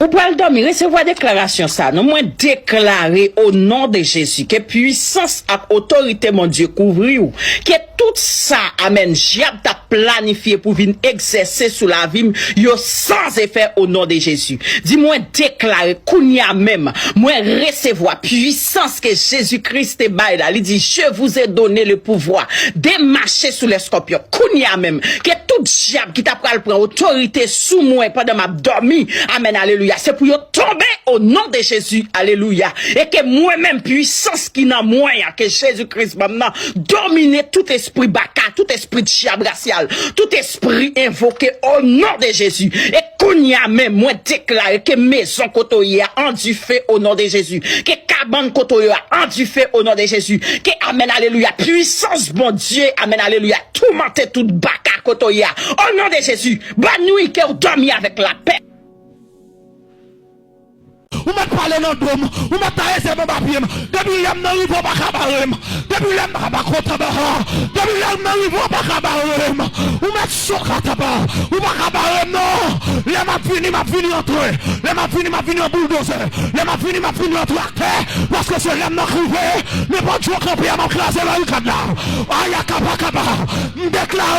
Ou pouvez dormir, recevoir déclaration ça. Nous moins déclarer au nom de Jésus que puissance et autorité mon Dieu couvre ou que tout ça amen diable t'a planifié pour venir exercer sous la vie yo sans effet au nom de Jésus. Dis-moi déclarer kounya même moi recevoir puissance que Jésus-Christ est bail là. Il dit je vous ai donné le pouvoir de marcher sous les scorpions. Kounya même que tout diable qui t'a pral prendre autorité sous moi pendant m'a dormi. Amen alléluia. C'est pour tomber au nom de Jésus. Alléluia. Et que moi-même puissance qui n'a moi que Jésus-Christ maintenant dominer tout esprit baka, tout esprit diable racial, tout esprit invoqué au nom de Jésus. Et qu'on y a même moi déclaré que maison kotoye a endu fait au nom de Jésus. Que cabane kotoye a endu fait au nom de Jésus. Que amen alléluia. Puissance bon Dieu. Amen alléluia. Tout menté tout baka kotoye au nom de Jésus. Bonne nuit que vous dormiez avec la paix. Ou m'a parlé dans le dôme, ou m'a taillé ses bons papiers, depuis l'âme n'a pas cabarem, depuis l'âme n'a pas contre-barre, depuis l'âme n'a pas cabarem, ou m'a choqué tabac, ou m'a cabarem, non, les m'a fini entre eux, les m'a fini en bulldozer, les m'a fini en tracteur, parce que c'est l'âme n'a crivé, mais pas de jour campé à m'encraser là, le cadavre, aïe, kaba, déclaré,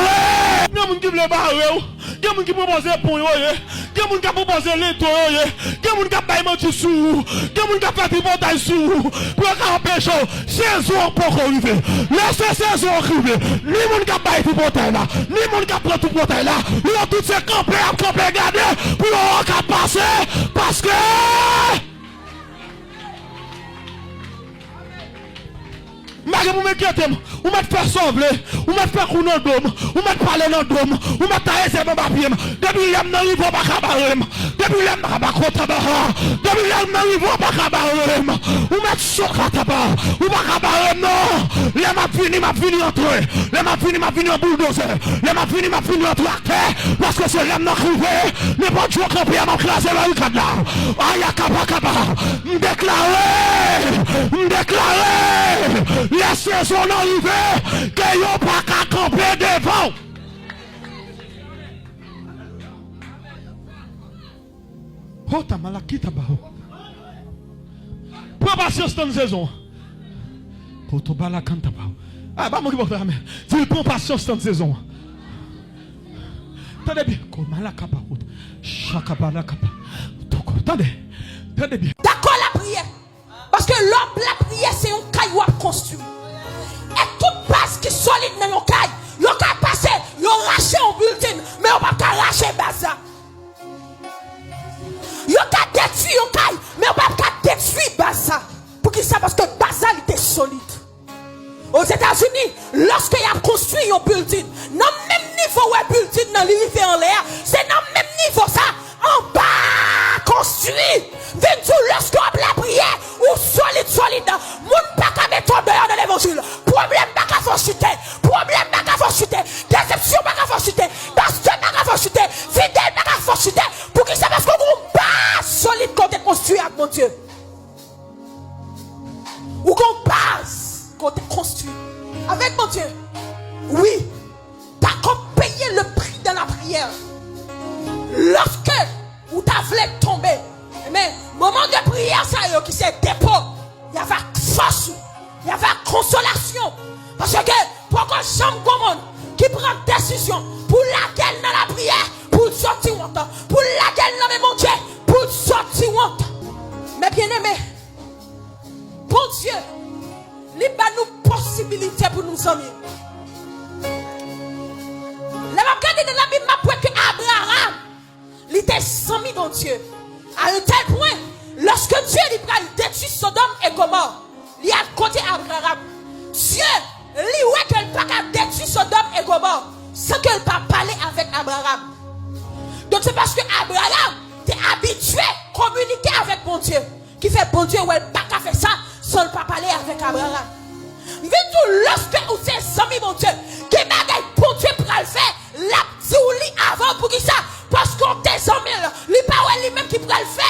il y a mon qui veut barrer, il y a mon qui propose pour eux, il y a mon qui propose les toits, il y a mon qui a sous, que moun ka fait des batailles sous, pour empêcher saison pour arriver. Laissez saison arriver. Ni moun ka bailler tout bataille là, ni moun ka prend tout bataille là. Ils ont tous ces campés garder pour on passer parce que Marie vous m'inquiétez, vous m'êtes fait sauver, vous m'êtes fait couler dans le dôme, vous m'êtes parlé dans le dôme, vous m'êtes taillé ses bons papiers, depuis l'âme n'a pas cabarem, depuis l'âme n'a pas contre-barre, depuis l'âme n'a pas cabarem, vous m'êtes choqué tabac, vous m'êtes cabarem, non, les m'a fini entre eux, les m'a fini en bulldozer, les m'a fini en tracteur, parce que c'est l'âme n'a crivé, mais pas de jour campé à m'encraser là, le cadavre, aïe, kaba, déclaré, les saisons arrivées, que y'ont pas qu'à camper devant. Oh, t'as mal à qui t'as barreau. Prends patience dans une saison. Pour ton bala quand t'as barreau. Ah, bah, moi qui porte la main. Dis, prends patience dans une saison. Attendez bien. Comme la capa. Chakabala capa. Attendez bien. D'accord la prière. Parce que l'homme, la prière, c'est un caillou à construire. Et toute base qui est solide dans le caillou, il a passé, il a raché un bulletin, mais on ne peut pas racher bazar. Il a détruit un caillou, mais on ne peut pas détruire bazar. Pour qui ça? Parce que bazar était solide. Aux États-Unis, lorsqu'il a construit un bulletin, dans le même niveau où un bulletin dans l'univers en l'air, c'est dans le même niveau ça, en bas construit. Venez lorsqu'on a la prière, ou solide, moun pas qu'à mettre dehors dans l'évangile. Problème pas qu'à faire chuter, déception pas qu'à faire chuter, pasteur pas qu'à faire chuter, fidèle pas qu'à faire chuter. Pour qui ça? Parce qu'on a une base solide qu'on a construit avec mon Dieu. Ou qu'on base qu'on a construit avec mon Dieu. Oui, t'as comme payé le prix de la prière. Lorsque vous t'avez tombé, mais moment de prière, ça y est, qui c'est dépôt, il y avait force, il y avait consolation. Parce que pour qu'on chambre commande qui prend décision pour laquelle dans la prière, pour sortir honte, pour laquelle dans mon Dieu, pour sortir honte. Mais bien aimé, bon Dieu, il a nous possibilité pour nous amis. La de la Bible m'a que Abraham, il était soumis dans Dieu. À un tel point, lorsque Dieu lui a détruit Sodome et Gomorrhe, il a côté Abraham. Dieu, lui, ouais, qu'elle n'a pas détruit Sodome et Gomorrhe, sans qu'elle n'a pas parlé avec Abraham. Donc c'est parce que Abraham est habitué à communiquer avec mon Dieu, qui fait bon Dieu, ouais, pas qu'à faire ça, sans pas parler avec Abraham. Mais tout, lorsque vous êtes soumis, mon Dieu, qui m'a bon Dieu pour le faire, la dit avant pour qui ça? Parce qu'on t'est soumis, lui, pas lui-même qui pourra le faire.